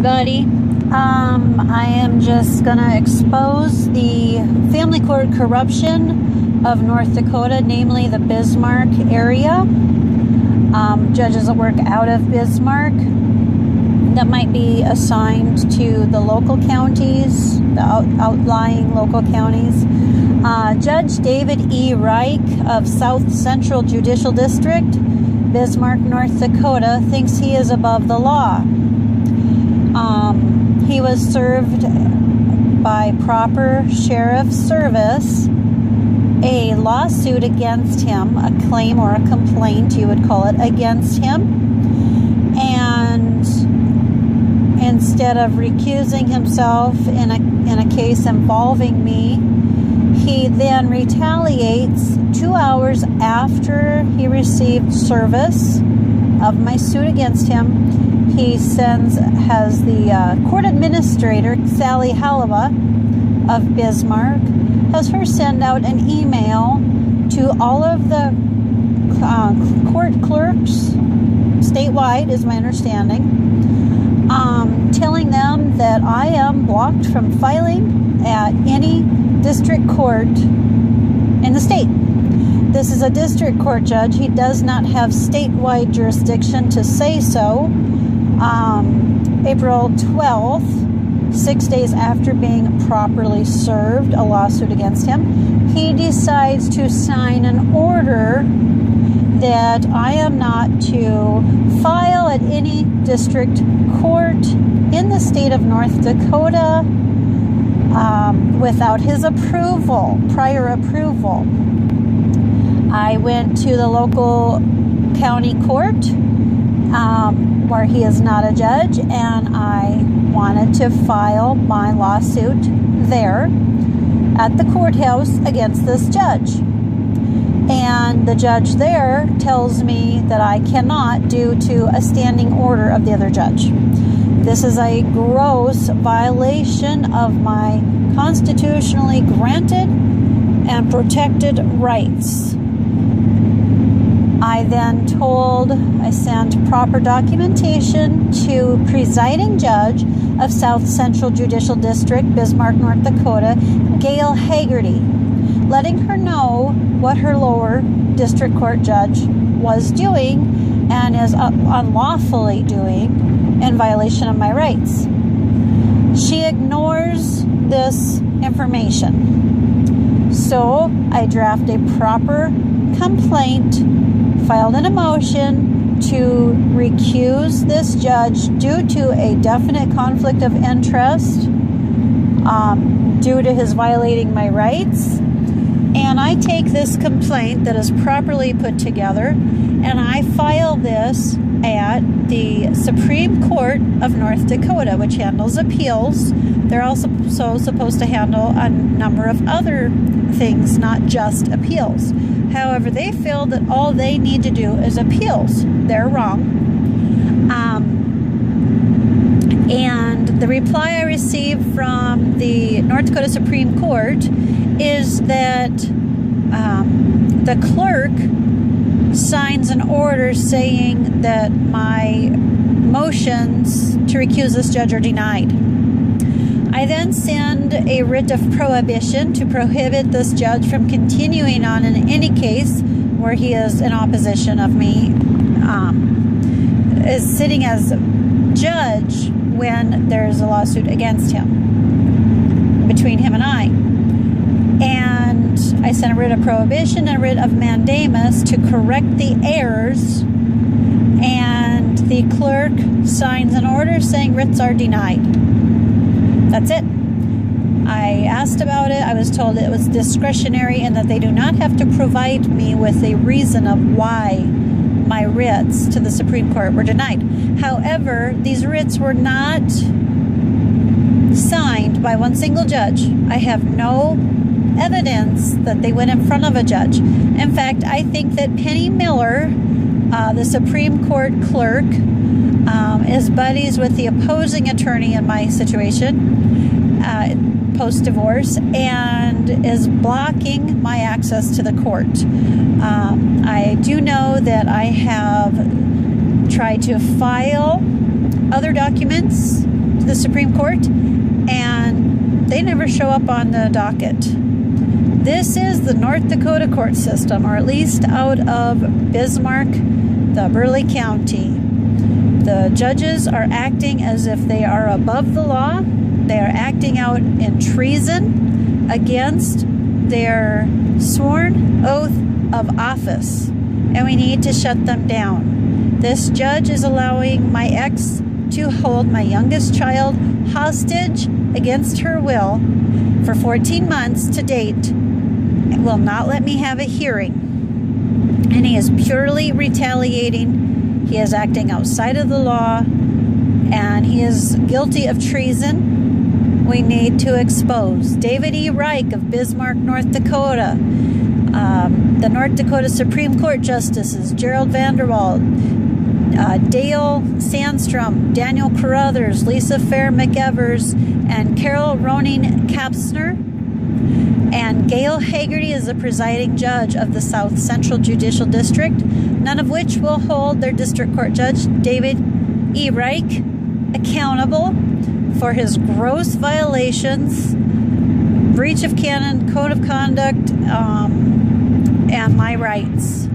everybody. I am just gonna expose the family court corruption of North Dakota, namely the Bismarck area. Judges that work out of Bismarck that might be assigned to the local counties, the outlying local counties. Judge David E. Reich of South Central Judicial District, Bismarck, North Dakota, thinks he is above the law. He was served by proper sheriff service a lawsuit against him, a claim or a complaint, you would call it, against him. And instead of recusing himself in a case involving me, he then retaliates 2 hours after he received service of my suit against him. He has the court administrator, Sally Halava of Bismarck, has her send out an email to all of the court clerks, statewide is my understanding, telling them that I am blocked from filing at any district court in the state. This is a district court judge. He does not have statewide jurisdiction to say so. April 12th, 6 days after being properly served a lawsuit against him, he decides to sign an order that I am not to file at any district court in the state of North Dakota without his approval, prior approval. I went to the local county court where he is not a judge, and I wanted to file my lawsuit there at the courthouse against this judge. And the judge there tells me that I cannot due to a standing order of the other judge. This is a gross violation of my constitutionally granted and protected rights. I then I sent proper documentation to presiding judge of South Central Judicial District, Bismarck, North Dakota, Gail Haggerty, letting her know what her lower district court judge was doing and is unlawfully doing in violation of my rights. She ignores this information. So I draft a proper complaint, filed an motion to recuse this judge due to a definite conflict of interest due to his violating my rights. And I take this complaint that is properly put together and I file this at the Supreme Court of North Dakota, which handles appeals. They're also supposed to handle a number of other things, not just appeals. However, they feel that all they need to do is appeals. They're wrong. And the reply I received from the North Dakota Supreme Court is that the clerk signs an order saying that my motions to recuse this judge are denied. I then send a writ of prohibition to prohibit this judge from continuing on in any case where he is in opposition of me, is sitting as judge when there's a lawsuit against him, between him and I. And I sent a writ of prohibition and a writ of mandamus to correct the errors, and the clerk signs an order saying writs are denied. That's it. I asked about it. I was told it was discretionary and that they do not have to provide me with a reason of why my writs to the Supreme Court were denied. However, these writs were not signed by one single judge. I have no evidence that they went in front of a judge. In fact, I think that Penny Miller, the Supreme Court clerk, is buddies with the opposing attorney in my situation, post-divorce, and is blocking my access to the court. I do know that I have tried to file other documents the Supreme Court, and they never show up on the docket. This is the North Dakota court system, or at least out of Bismarck, the Burleigh County. The judges are acting as if they are above the law. They are acting out in treason against their sworn oath of office, and we need to shut them down. This judge is allowing my ex to hold my youngest child hostage against her will for 14 months to date, and will not let me have a hearing. And he is purely retaliating. He is acting outside of the law, and he is guilty of treason. We need to expose David E. Reich of Bismarck, North Dakota, the North Dakota Supreme Court Justices Gerald Vanderwald, Dale Sandstrom, Daniel Carruthers, Lisa Fair McEvers, and Carol Roning Kapsner. And Gail Hagerty is the presiding judge of the South Central Judicial District, none of which will hold their district court judge, David E. Reich, accountable for his gross violations, breach of canon, code of conduct, and my rights.